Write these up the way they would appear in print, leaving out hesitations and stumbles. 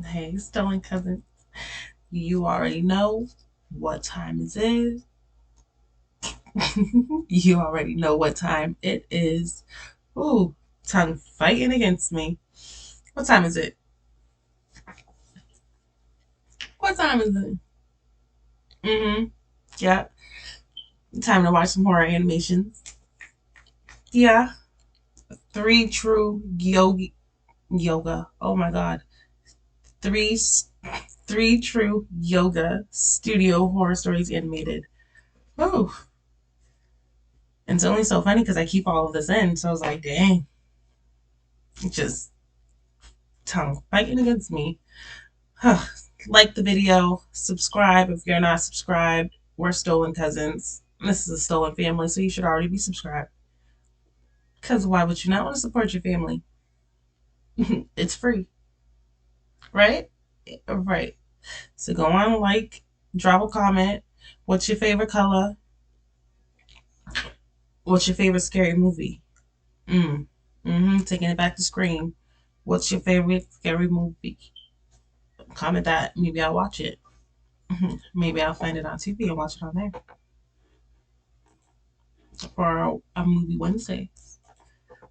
Hey, Stolen Cousin, you already know what time it is. You already know what time it is. Ooh, tongue fighting against me. What time is it? What time is it? Mm-hmm. Yeah. Time to watch some horror animations. Yeah. Three true yoga. Oh my god. Three three true yoga studio horror stories animated. Ooh. And it's only so funny because I keep all of this in, so I was like, dang, just tongue fighting against me. Like the video, subscribe if you're not subscribed. We're Stolen Cousins. This is a Stolen family, so you should already be subscribed. Because why would you not want to support your family? It's free, right? Right. So go on, like, drop a comment. What's your favorite color? What's your favorite scary movie? Taking it back to Scream. What's your favorite scary movie? Comment that. Maybe I'll watch it. Maybe I'll find it on TV and watch it on there for a movie Wednesday.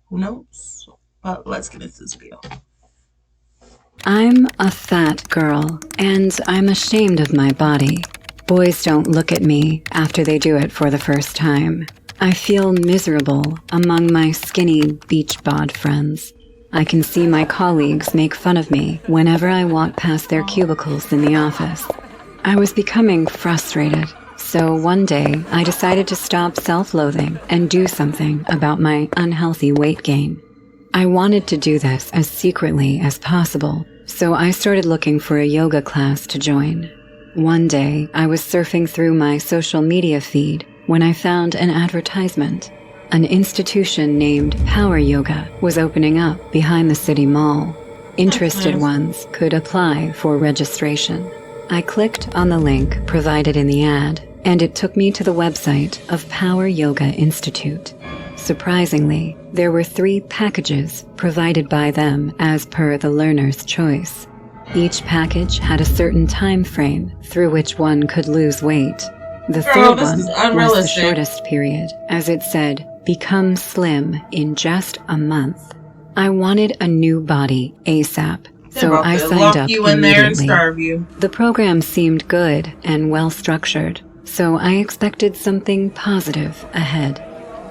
Who knows? But let's get into this video. I'm a fat girl, and I'm ashamed of my body. Boys don't look at me after they do it for the first time. I feel miserable among my skinny beach bod friends. I can see my colleagues make fun of me whenever I walk past their cubicles in the office. I was becoming frustrated, so one day I decided to stop self-loathing and do something about my unhealthy weight gain. I wanted to do this as secretly as possible, so I started looking for a yoga class to join. One day, I was surfing through my social media feed when I found an advertisement. An institution named Power Yoga was opening up behind the city mall. Interested ones could apply for registration. I clicked on the link provided in the ad, and it took me to the website of Power Yoga Institute. Surprisingly, there were 3 packages provided by them as per the learner's choice. Each package had a certain time frame through which one could lose weight. The third one was the shortest period, as it said, become slim in just a month. I wanted a new body ASAP, so I signed up immediately. The program seemed good and well-structured, so I expected something positive ahead.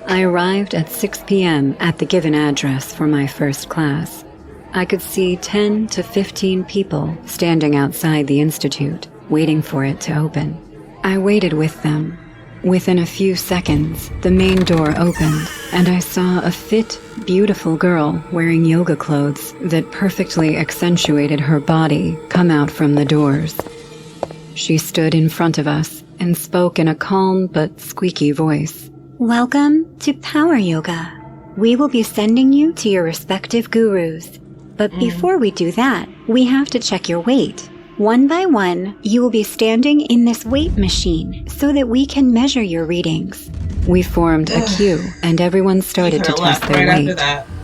I arrived at 6 p.m. at the given address for my first class. I could see 10 to 15 people standing outside the institute, waiting for it to open. I waited with them. Within a few seconds, the main door opened, and I saw a fit, beautiful girl wearing yoga clothes that perfectly accentuated her body come out from the doors. She stood in front of us and spoke in a calm but squeaky voice. Welcome to Power Yoga. We will be sending you to your respective gurus. But before we do that, we have to check your weight. One by one, you will be standing in this weight machine so that we can measure your readings. We formed a queue, and everyone started to test their weight.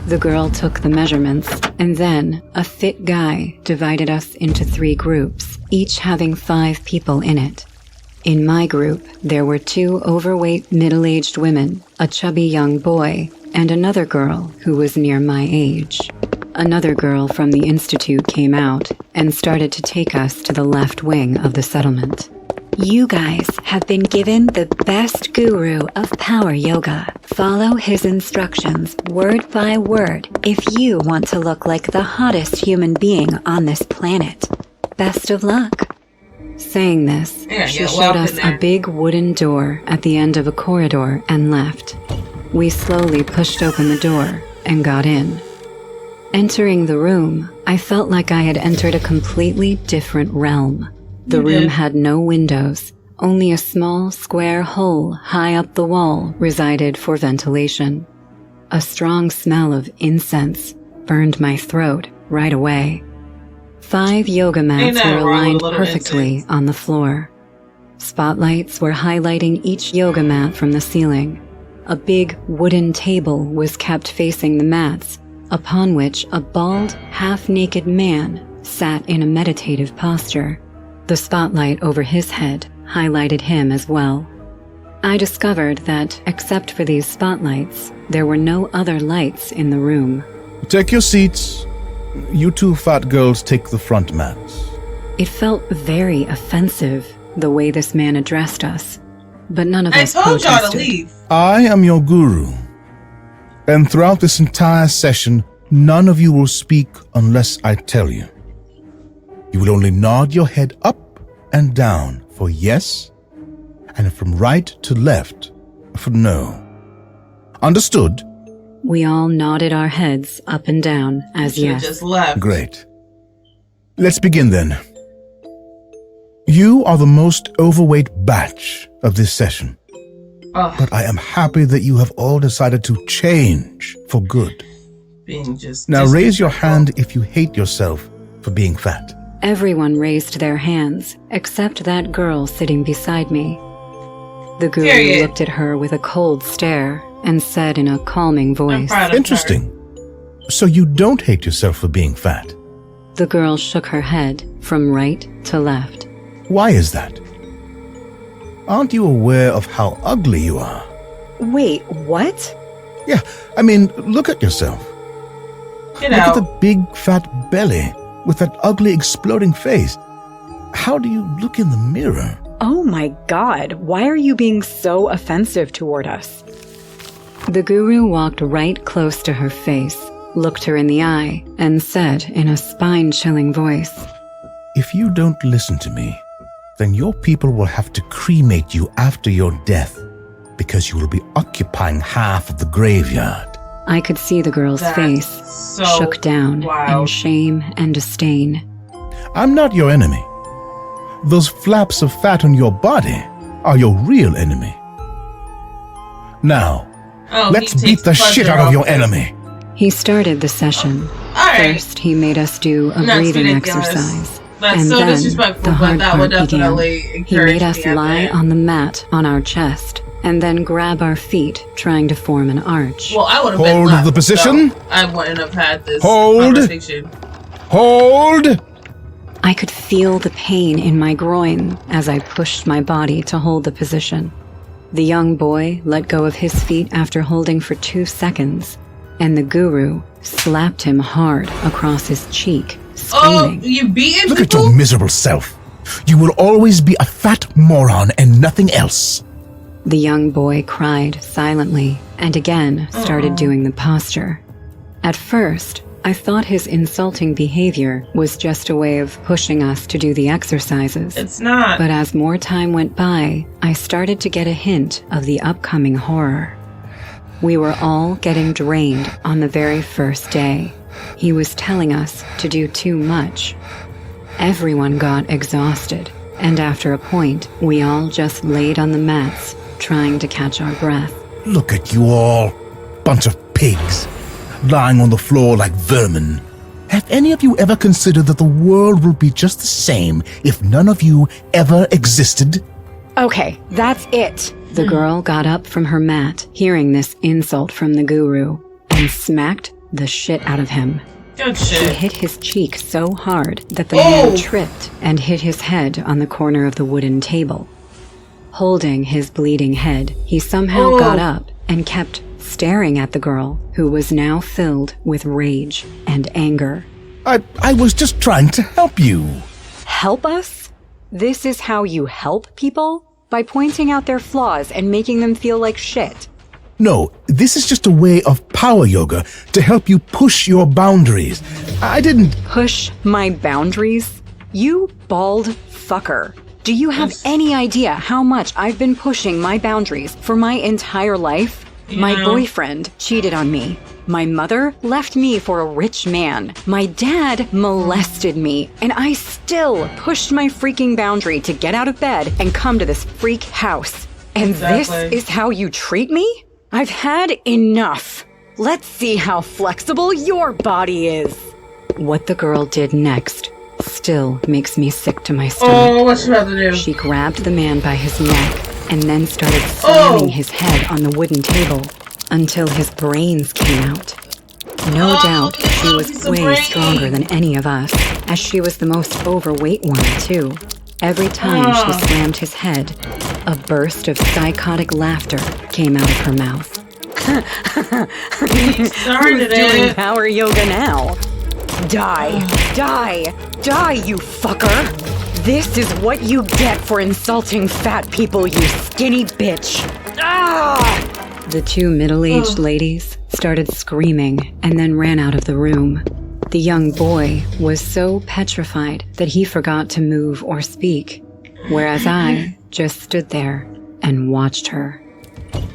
The girl took the measurements, and then a fit guy divided us into 3 groups, each having 5 people in it. In my group, there were 2 overweight middle-aged women, a chubby young boy, and another girl who was near my age. Another girl from the institute came out and started to take us to the left wing of the settlement. You guys have been given the best guru of Power Yoga. Follow his instructions word by word if you want to look like the hottest human being on this planet. Best of luck. Saying this, she showed us a big wooden door at the end of a corridor and left. We slowly pushed open the door and got in. Entering the room, I felt like I had entered a completely different realm. The room had no windows, only a small square hole high up the wall resided for ventilation. A strong smell of incense burned my throat right away. 5 yoga mats were aligned perfectly on the floor. Spotlights were highlighting each yoga mat from the ceiling. A big wooden table was kept facing the mats, upon which a bald, half-naked man sat in a meditative posture. The spotlight over his head highlighted him as well. I discovered that, except for these spotlights, there were no other lights in the room. Take your seats. You two fat girls take the front mats. It felt very offensive, the way this man addressed us, but none of us told y'all to protested. leave. I am your guru. And throughout this entire session, none of you will speak unless I tell you. You will only nod your head up and down for yes, and from right to left for no. Understood? We all nodded our heads up and down as Should've yes. just left. Great. Let's begin then. You are the most overweight batch of this session, Oh, but I am happy that you have all decided to change for good. being just. Now raise your disrespectful. hand if you hate yourself for being fat. Everyone raised their hands, except that girl sitting beside me. The guru Period. looked at her with a cold stare and said in a calming I'm voice. proud of her. Interesting. So you don't hate yourself for being fat. The girl shook her head from right to left. Why is that? Aren't you aware of how ugly you are? Wait, what? Yeah, I mean, look at yourself. Get Look out. at the big fat belly with that ugly exploding face. How do you look in the mirror? Oh my god, why are you being so offensive toward us? The guru walked right close to her face, looked her in the eye, and said in a spine-chilling voice, If you don't listen to me, then your people will have to cremate you after your death because you will be occupying half of the graveyard. I could see the girl's That's face, so shook down wild. in shame and disdain. I'm not your enemy. Those flaps of fat on your body are your real enemy. Now, Oh, let's he beat takes the shit pleasure out of off your it. enemy. He started the session. Alright. First, he made us do a That's breathing ridiculous. exercise. That's and so then disrespectful, the but hard that would part began. definitely He encourage made us me, I lie think. on the mat on our chest, and then grab our feet, trying to form an arch. Well, I would have been Hold left, the position. so I wouldn't have had this Hold. conversation. Hold! I could feel the pain in my groin as I pushed my body to hold the position. The young boy let go of his feet after holding for 2 seconds, and the guru slapped him hard across his cheek, Oh, screaming. you beating Look at people? your miserable self. You will always be a fat moron and nothing else. The young boy cried silently and again started doing the posture. At first, I thought his insulting behavior was just a way of pushing us to do the exercises. It's not. But as more time went by, I started to get a hint of the upcoming horror. We were all getting drained on the very first day. He was telling us to do too much. Everyone got exhausted, and after a point, we all just laid on the mats, trying to catch our breath. Look at you all. Bunch of pigs. Lying on the floor like vermin. Have any of you ever considered that the world will be just the same if none of you ever existed? Okay, that's it. The girl got up from her mat, hearing this insult from the guru, and smacked the shit out of him. Good She shit. hit his cheek so hard that the man tripped and hit his head on the corner of the wooden table. Holding his bleeding head, he somehow got up and kept staring at the girl, who was now filled with rage and anger. I was just trying to help you. Help us? This is how you help people? By pointing out their flaws and making them feel like shit. No, this is just a way of power yoga to help you push your boundaries. I didn't... Push my boundaries? You bald fucker. Do you have any idea how much I've been pushing my boundaries for my entire life? My boyfriend cheated on me. My mother left me for a rich man. My dad molested me. And I still pushed my freaking boundary to get out of bed and come to this freak house. And Exactly. this is how you treat me? I've had enough. Let's see how flexible your body is. What the girl did next still makes me sick to my stomach. Oh, what you about to do? She grabbed the man by his neck and then started slamming his head on the wooden table until his brains came out. No doubt, look at she that was piece of way brain. stronger than any of us, as she was the most overweight one, too. Every time she slammed his head, a burst of psychotic laughter came out of her mouth. You started Who's doing it. power yoga now? Die, die, die, you fucker! This is what you get for insulting fat people, you skinny bitch! Ah! The two middle-aged ladies started screaming and then ran out of the room. The young boy was so petrified that he forgot to move or speak, whereas I just stood there and watched her.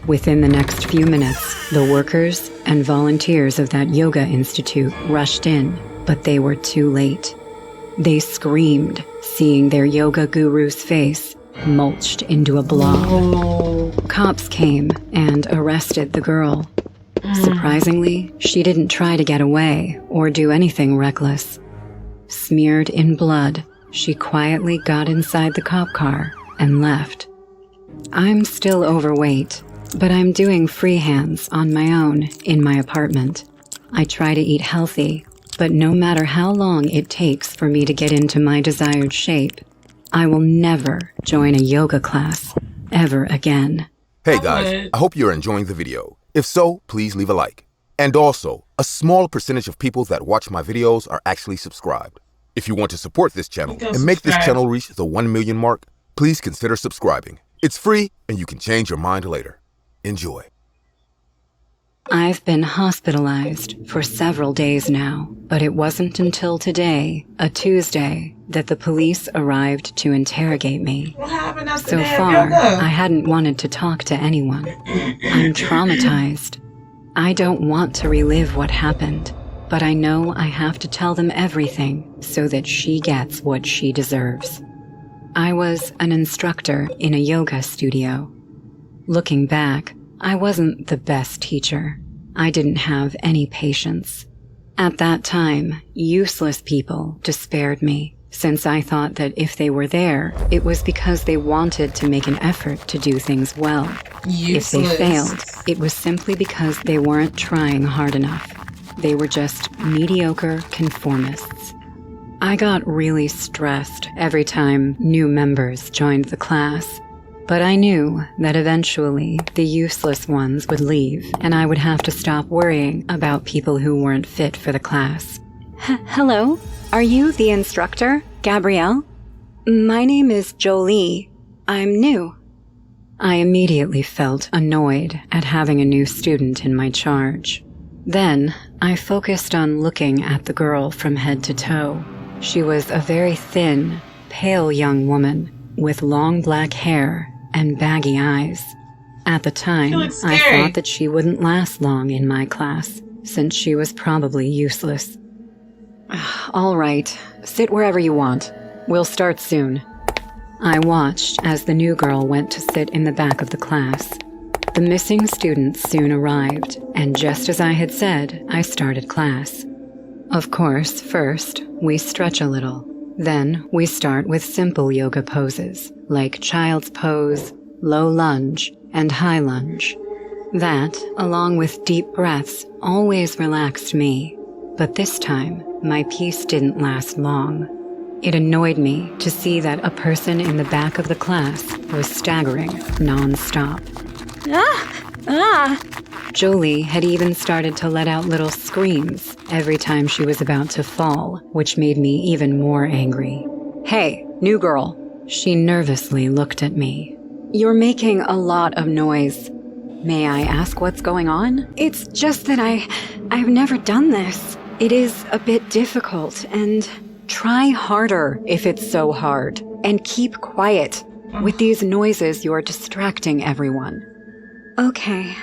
Within the next few minutes, the workers and volunteers of that yoga institute rushed in, but they were too late. They screamed, seeing their yoga guru's face mulched into a blob. Oh. Cops came and arrested the girl. Surprisingly, she didn't try to get away or do anything reckless. Smeared in blood, she quietly got inside the cop car and left. I'm still overweight, but I'm doing free hands on my own in my apartment. I try to eat healthy, but no matter how long it takes for me to get into my desired shape, I will never join a yoga class ever again. Hey guys, I hope you're enjoying the video. If so, please leave a like. And also, a small percentage of people that watch my videos are actually subscribed. If you want to support this channel and make this channel reach the 1 million mark, please consider subscribing. It's free and you can change your mind later. Enjoy. I've been hospitalized for several days now, but it wasn't until today, a Tuesday, that the police arrived to interrogate me. What happened after So that far, yoga? I hadn't wanted to talk to anyone. I'm traumatized. I don't want to relive what happened, but I know I have to tell them everything so that she gets what she deserves. I was an instructor in a yoga studio. Looking back, I wasn't the best teacher. I didn't have any patience. At that time, useless people despaired me, since I thought that if they were there, it was because they wanted to make an effort to do things well. If they Useless. failed, it was simply because they weren't trying hard enough. They were just mediocre conformists. I got really stressed every time new members joined the class. But I knew that eventually the useless ones would leave, and I would have to stop worrying about people who weren't fit for the class. Hello? Are you the instructor, Gabrielle? My name is Jolie. I'm new. I immediately felt annoyed at having a new student in my charge. Then I focused on looking at the girl from head to toe. She was a very thin, pale young woman with long black hair and baggy eyes. At the time, She looks I scary. thought that she wouldn't last long in my class, since she was probably useless. All right, sit wherever you want. We'll start soon. I watched as the new girl went to sit in the back of the class. The missing students soon arrived, and just as I had said, I started class. Of course, first, we stretch a little. Then, we start with simple yoga poses, like child's pose, low lunge, and high lunge. That, along with deep breaths, always relaxed me. But this time, my peace didn't last long. It annoyed me to see that a person in the back of the class was staggering non-stop. Jolie had even started to let out little screams every time she was about to fall, which made me even more angry. Hey, new girl. She nervously looked at me. You're making a lot of noise. May I ask what's going on? It's just that I've never done this. It is a bit difficult, and try harder if it's so hard. And keep quiet. With these noises, you're distracting everyone. Okay.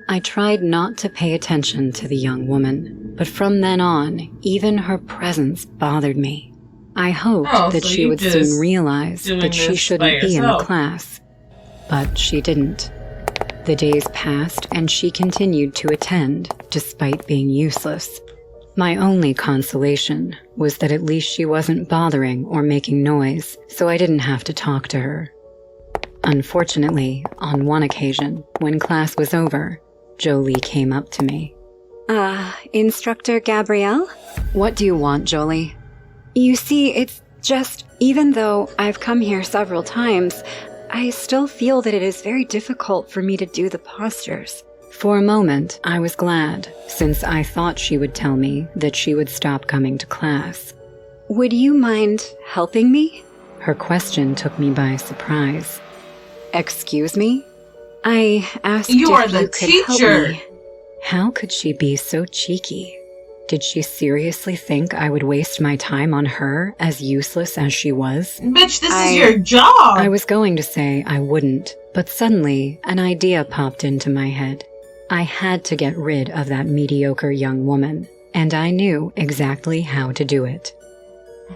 I tried not to pay attention to the young woman, but from then on, even her presence bothered me. I hoped that so she you would just soon realize doing that she this shouldn't by be in the yourself. class. But she didn't. The days passed and she continued to attend, despite being useless. My only consolation was that at least she wasn't bothering or making noise, so I didn't have to talk to her. Unfortunately, on one occasion, when class was over, Jolie came up to me. Instructor Gabrielle? What do you want, Jolie? You see, it's just, even though I've come here several times, I still feel that it is very difficult for me to do the postures. For a moment, I was glad, since I thought she would tell me that she would stop coming to class. Would you mind helping me? Her question took me by surprise. Excuse me? I asked You are if the you could teacher. help me. How could she be so cheeky? Did she seriously think I would waste my time on her, as useless as she was? Bitch, this is your job. I was going to say I wouldn't, but suddenly an idea popped into my head. I had to get rid of that mediocre young woman, and I knew exactly how to do it.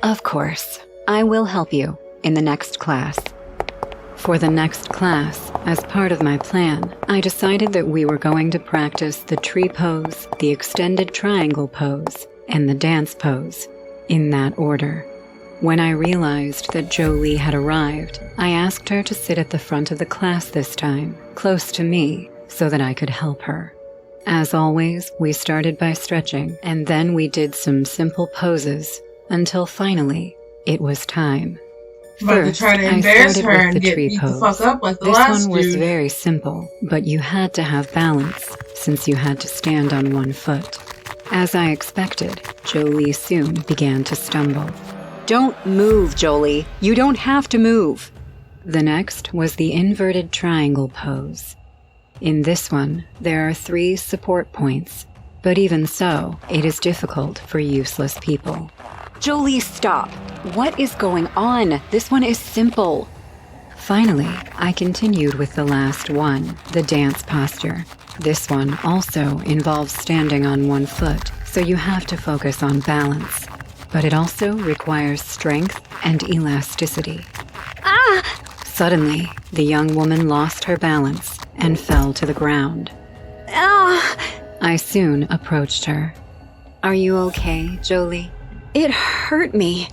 Of course. I will help you in the next class. For the next class, as part of my plan, I decided that we were going to practice the tree pose, the extended triangle pose, and the dance pose, in that order. When I realized that Jolie had arrived, I asked her to sit at the front of the class this time, close to me, so that I could help her. As always, we started by stretching, and then we did some simple poses, until finally, it was time. About to try to embarrass her and get tree beat pose. the fuck up like the This last one was dude. very simple, but you had to have balance, since you had to stand on one foot. As I expected, Jolie soon began to stumble. Don't move, Jolie. You don't have to move. The next was the inverted triangle pose. In this one, there are 3 support points, but even so, it is difficult for useless people. Jolie, stop. What is going on? This one is simple. Finally, I continued with the last one, the dance posture. This one also involves standing on one foot, so you have to focus on balance. But it also requires strength and elasticity. Suddenly, the young woman lost her balance and fell to the ground. I soon approached her. Are you okay, Jolie? It hurt me.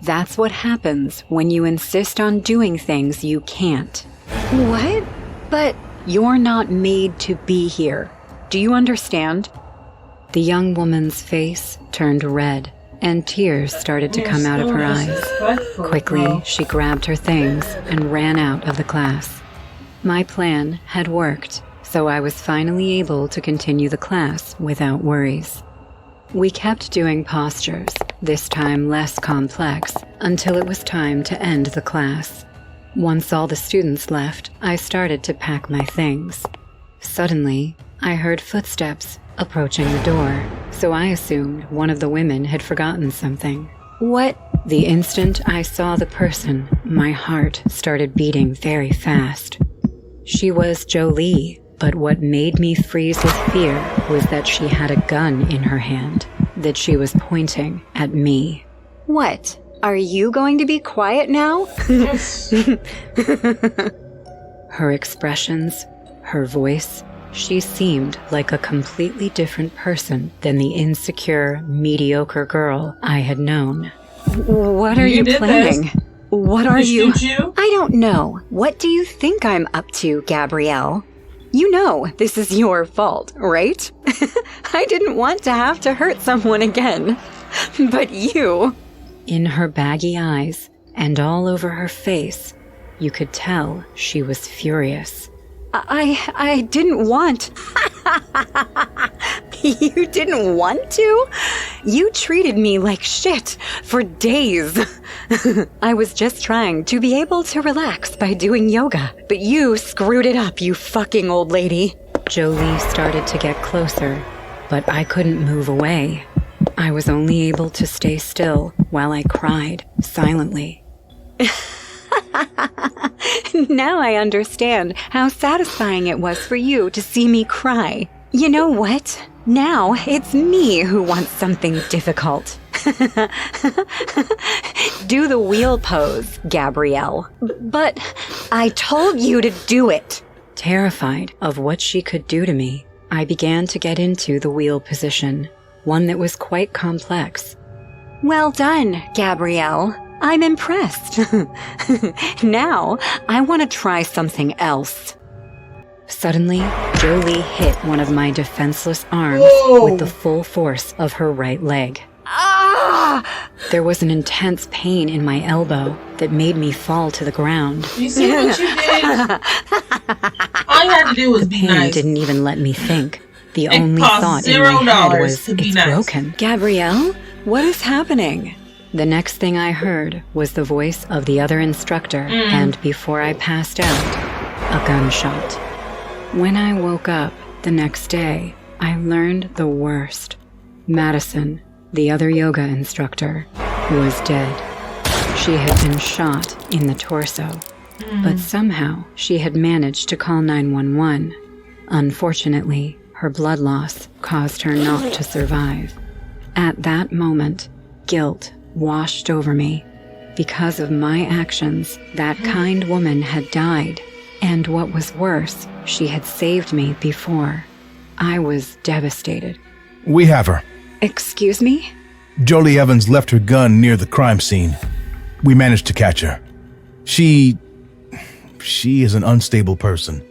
That's what happens when you insist on doing things you can't. What? But You're not made to be here. Do you understand? The young woman's face turned red, and tears started to come out of her eyes. Quickly, she grabbed her things and ran out of the class. My plan had worked, so I was finally able to continue the class without worries. We kept doing postures, this time less complex, until it was time to end the class. Once all the students left, I started to pack my things. Suddenly, I heard footsteps approaching the door, so I assumed one of the women had forgotten something. what? The instant I saw the person, my heart started beating very fast. She was Jolie, but what made me freeze with fear was that she had a gun in her hand, that she was pointing at me. What? Are you going to be quiet now? Her expressions, her voice, she seemed like a completely different person than the insecure, mediocre girl I had known. What are you did planning? this. What are you? Shoot you? I don't know. What do you think I'm up to, Gabrielle? You know this is your fault, right? I didn't want to have to hurt someone again. But you... In her baggy eyes and all over her face, you could tell she was furious. I didn't want... You didn't want to? You treated me like shit for days. I was just trying to be able to relax by doing yoga, but you screwed it up, you fucking old lady. Jolie started to get closer, but I couldn't move away. I was only able to stay still while I cried silently. Now I understand how satisfying it was for you to see me cry. You know what? Now it's me who wants something difficult. Do the wheel pose, Gabrielle. But I told you to do it. Terrified of what she could do to me, I began to get into the wheel position, one that was quite complex. Well done, Gabrielle. I'm impressed. Now, I want to try something else. Suddenly, Jolie hit one of my defenseless arms with the full force of her right leg. There was an intense pain in my elbow that made me fall to the ground. You see what you did? All you had to do was be Pain nice. didn't even let me think. The It only cost thought in my head was, to be it's nice. broken. Gabrielle, what is happening? The next thing I heard was the voice of the other instructor, and before I passed out, a gunshot. When I woke up the next day, I learned the worst. Madison, the other yoga instructor, was dead. She had been shot in the torso, but somehow she had managed to call 911. Unfortunately, her blood loss caused her not to survive. At that moment, guilt washed over me. Because of my actions, that kind woman had died, and what was worse, she had saved me before. I was devastated. We have her. Excuse me? Jolie Evans left her gun near the crime scene. We managed to catch her. She is an unstable person.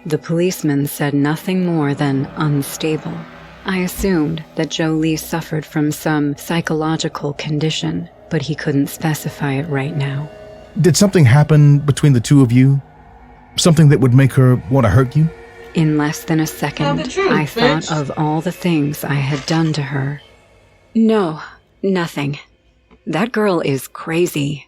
The policeman said nothing more than unstable. I assumed that Jolie suffered from some psychological condition, but he couldn't specify it right now. Did something happen between the two of you? Something that would make her want to hurt you? In less than a Tell second, the truth, I thought bitch. of all the things I had done to her. No, nothing. That girl is crazy.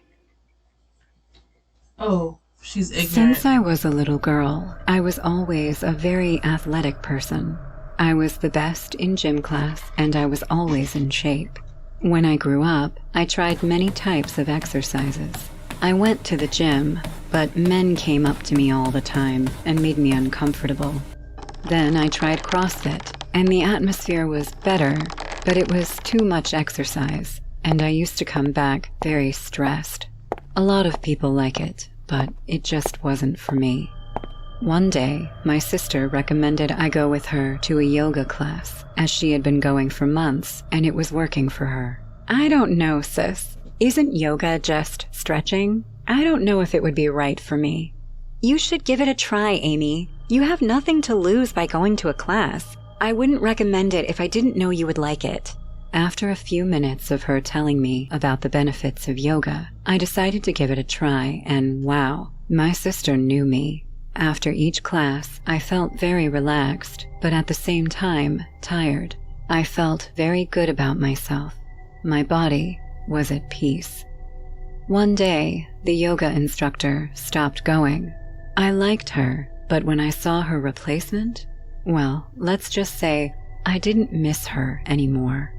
Oh, she's ignorant. Since I was a little girl, I was always a very athletic person. I was the best in gym class, and I was always in shape. When I grew up, I tried many types of exercises. I went to the gym, but men came up to me all the time and made me uncomfortable. Then I tried CrossFit, and the atmosphere was better, but it was too much exercise, and I used to come back very stressed. A lot of people like it, but it just wasn't for me. One day, my sister recommended I go with her to a yoga class, as she had been going for months, and it was working for her. I don't know, sis. Isn't yoga just stretching? I don't know if it would be right for me. You should give it a try, Amy. You have nothing to lose by going to a class. I wouldn't recommend it if I didn't know you would like it. After a few minutes of her telling me about the benefits of yoga, I decided to give it a try, and wow, my sister knew me. After each class, I felt very relaxed, but at the same time, tired. I felt very good about myself. My body was at peace. One day, the yoga instructor stopped going. I liked her, but when I saw her replacement, well, let's just say I didn't miss her anymore.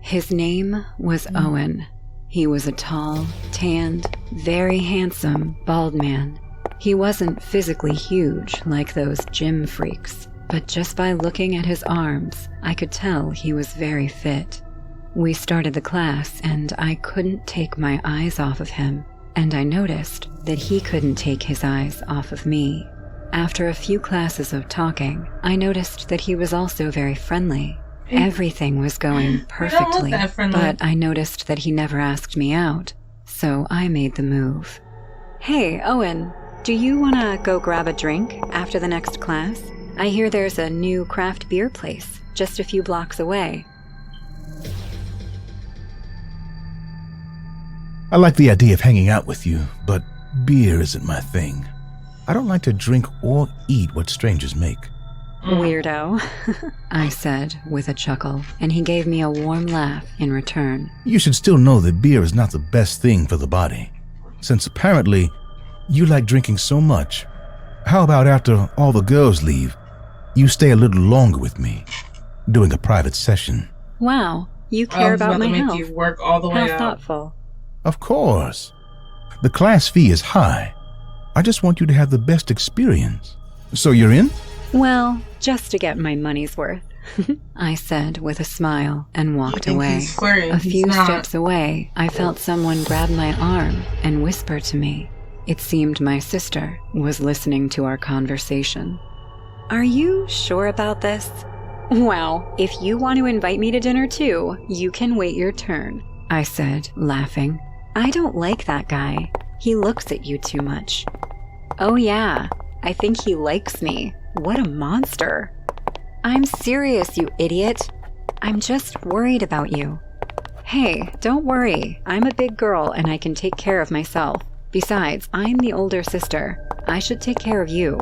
His name was Owen. He was a tall, tanned, very handsome, bald man. He wasn't physically huge like those gym freaks, but just by looking at his arms, I could tell he was very fit. We started the class, and I couldn't take my eyes off of him, and I noticed that he couldn't take his eyes off of me. After a few classes of talking, I noticed that he was also very friendly. Everything was going perfectly, but I noticed that he never asked me out, so I made the move. Hey, Owen, do you want to go grab a drink after the next class? I hear there's a new craft beer place just a few blocks away. I like the idea of hanging out with you, but beer isn't my thing. I don't like to drink or eat what strangers make. Weirdo, I said with a chuckle, and he gave me a warm laugh in return. You should still know that beer is not the best thing for the body, since apparently you like drinking so much. How about after all the girls leave, you stay a little longer with me, doing a private session? Wow, you care about my health. You work all the way How out. thoughtful. Of course. The class fee is high. I just want you to have the best experience. So you're in? Well, just to get my money's worth, I said with a smile and walked think away. he's flirting. A He's few not. steps away, I felt someone grab my arm and whisper to me. It seemed my sister was listening to our conversation. Are you sure about this? Wow, if you want to invite me to dinner too, you can wait your turn, I said, laughing. I don't like that guy. He looks at you too much. Oh yeah, I think he likes me, What a monster. I'm serious, you idiot. I'm just worried about you. Hey, don't worry. I'm a big girl and I can take care of myself. Besides, I'm the older sister. I should take care of you.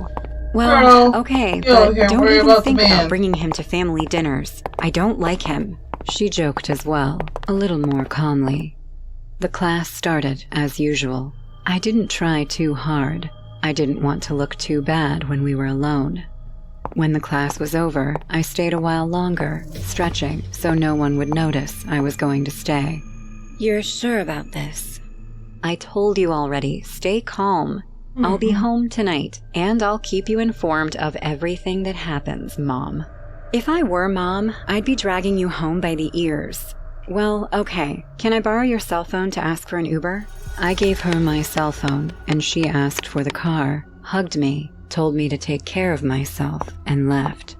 Well, Girl, okay, you but over here don't worried even about the think man. about bringing him to family dinners. I don't like him. She joked as well, a little more calmly. The class started as usual. I didn't try too hard. I didn't want to look too bad when we were alone. When the class was over, I stayed a while longer, stretching so no one would notice I was going to stay. You're sure about this? I told you already, stay calm. I'll be home tonight, and I'll keep you informed of everything that happens, Mom. If I were Mom, I'd be dragging you home by the ears. Well, okay, can I borrow your cell phone to ask for an Uber? I gave her my cell phone, and she asked for the car, hugged me, told me to take care of myself, and left.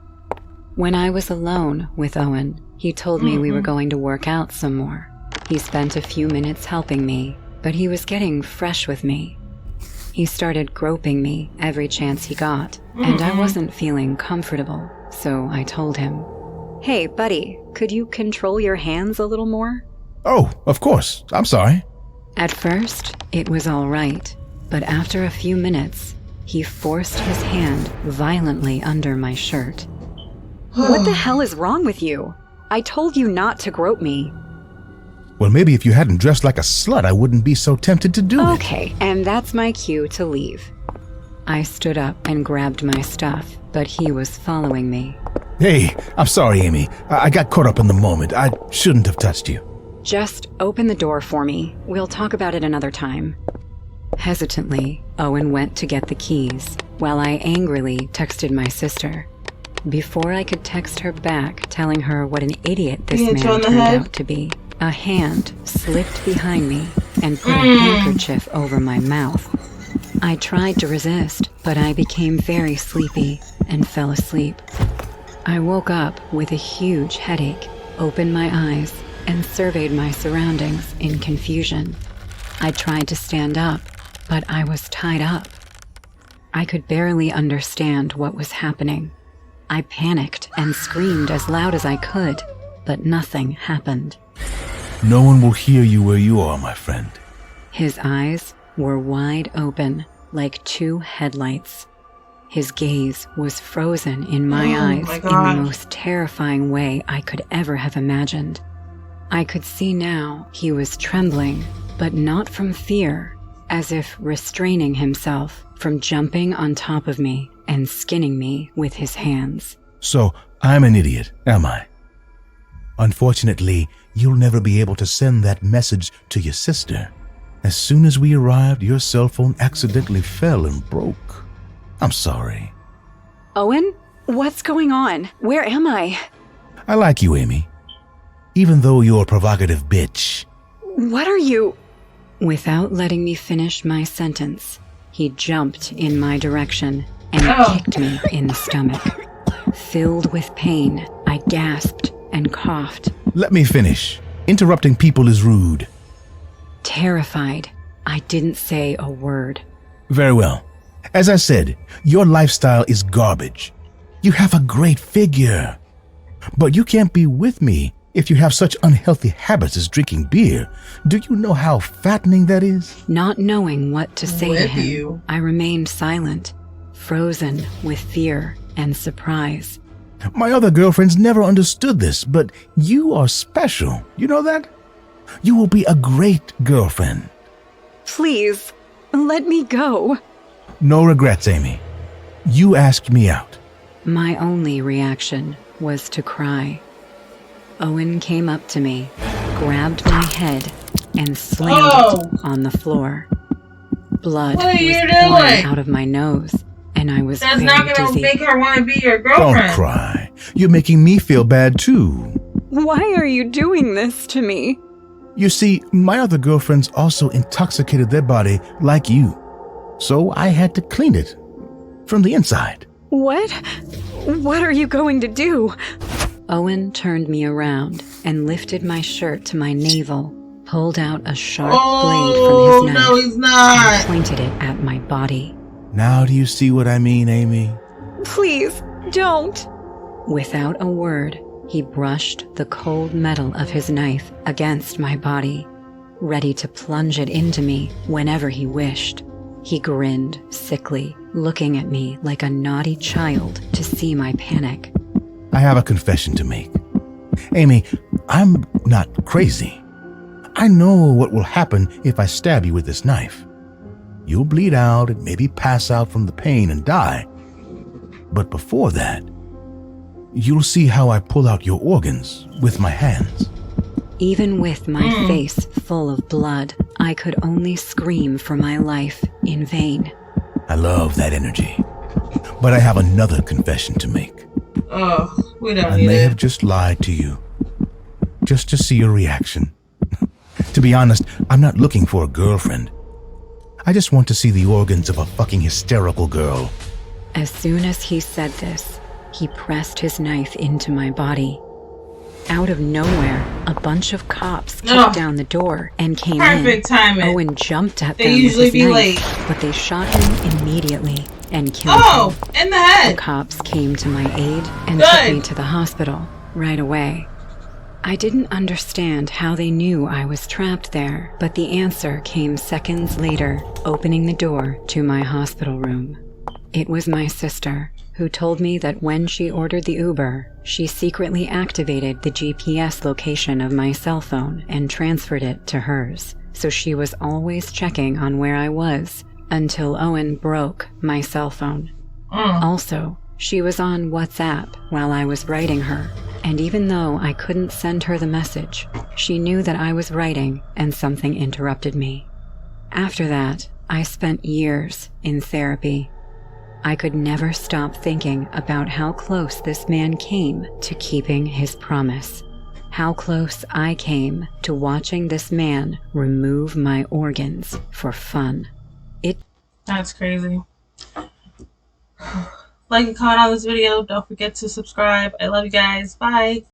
When I was alone with Owen, he told me we were going to work out some more. He spent a few minutes helping me, but he was getting fresh with me. He started groping me every chance he got, and I wasn't feeling comfortable, so I told him, "Hey, buddy, could you control your hands a little more?" Oh, of course. I'm sorry. At first, it was all right, but after a few minutes, he forced his hand violently under my shirt. What the hell is wrong with you? I told you not to grope me. Well, maybe if you hadn't dressed like a slut, I wouldn't be so tempted to do it. Okay, and that's my cue to leave. I stood up and grabbed my stuff, but he was following me. Hey, I'm sorry, Amy. I got caught up in the moment. I shouldn't have touched you. Just open the door for me. We'll talk about it another time. Hesitantly, Owen went to get the keys, while I angrily texted my sister. Before I could text her back telling her what an idiot this You hit you man on the turned head? out to be, a hand slipped behind me and put a handkerchief over my mouth. I tried to resist, but I became very sleepy and fell asleep. I woke up with a huge headache, opened my eyes, and surveyed my surroundings in confusion. I tried to stand up, but I was tied up. I could barely understand what was happening. I panicked and screamed as loud as I could, but nothing happened. No one will hear you where you are, my friend. His eyes were wide open, like two headlights. His gaze was frozen in my eyes my in gosh. the most terrifying way I could ever have imagined. I could see now he was trembling, but not from fear, as if restraining himself from jumping on top of me and skinning me with his hands. So, I'm an idiot, am I? Unfortunately, you'll never be able to send that message to your sister. As soon as we arrived, your cell phone accidentally fell and broke. I'm sorry. Owen? What's going on? Where am I? I like you, Amy. Even though you're a provocative bitch. What are you? Without letting me finish my sentence, he jumped in my direction and kicked me in the stomach. Filled with pain, I gasped and coughed. Let me finish. Interrupting people is rude. Terrified, I didn't say a word. Very well. As I said, your lifestyle is garbage. You have a great figure. But you can't be with me if you have such unhealthy habits as drinking beer. Do you know how fattening that is? Not knowing what to say to With him, you. I remained silent, frozen with fear and surprise. My other girlfriends never understood this, but you are special. You know that? You will be a great girlfriend. Please, let me go. No regrets, Amy. You asked me out. My only reaction was to cry. Owen came up to me, grabbed my head, and slammed it on the floor. Blood What are was you pouring doing? out of my nose, and I was That's very not gonna dizzy. make her want to be your Don't girlfriend. cry. You're making me feel bad too. Why are you doing this to me? You see, my other girlfriends also intoxicated their body like you. So I had to clean it from the inside. What? What are you going to do? Owen turned me around and lifted my shirt to my navel, pulled out a sharp blade Oh, from his knife, no, he's and not. pointed it at my body. Now do you see what I mean, Amy? Please, don't. Without a word, he brushed the cold metal of his knife against my body, ready to plunge it into me whenever he wished. He grinned sickly, looking at me like a naughty child to see my panic. I have a confession to make. Amy, I'm not crazy. I know what will happen if I stab you with this knife. You'll bleed out and maybe pass out from the pain and die. But before that, you'll see how I pull out your organs with my hands. Even with my face full of blood, I could only scream for my life in vain. I love that energy. But I have another confession to make. Oh, we don't I need may it. have just lied to you, just to see your reaction. To be honest, I'm not looking for a girlfriend. I just want to see the organs of a fucking hysterical girl. As soon as he said this, he pressed his knife into my body. Out of nowhere, a bunch of cops kicked down the door and came Perfect in. timing. Owen jumped at They them usually with his be knife, late. but they shot him immediately and killed Oh, him. in the The head. cops came to my aid and Good. took me to the hospital right away. I didn't understand how they knew I was trapped there, but the answer came seconds later, opening the door to my hospital room. It was my sister, who told me that when she ordered the Uber, she secretly activated the GPS location of my cell phone and transferred it to hers, so she was always checking on where I was until Owen broke my cell phone. Also, she was on WhatsApp while I was writing her, and even though I couldn't send her the message, she knew that I was writing and something interrupted me. After that, I spent years in therapy. I could never stop thinking about how close this man came to keeping his promise. How close I came to watching this man remove my organs for fun. That's crazy. Like and comment on this video. Don't forget to subscribe. I love you guys. Bye.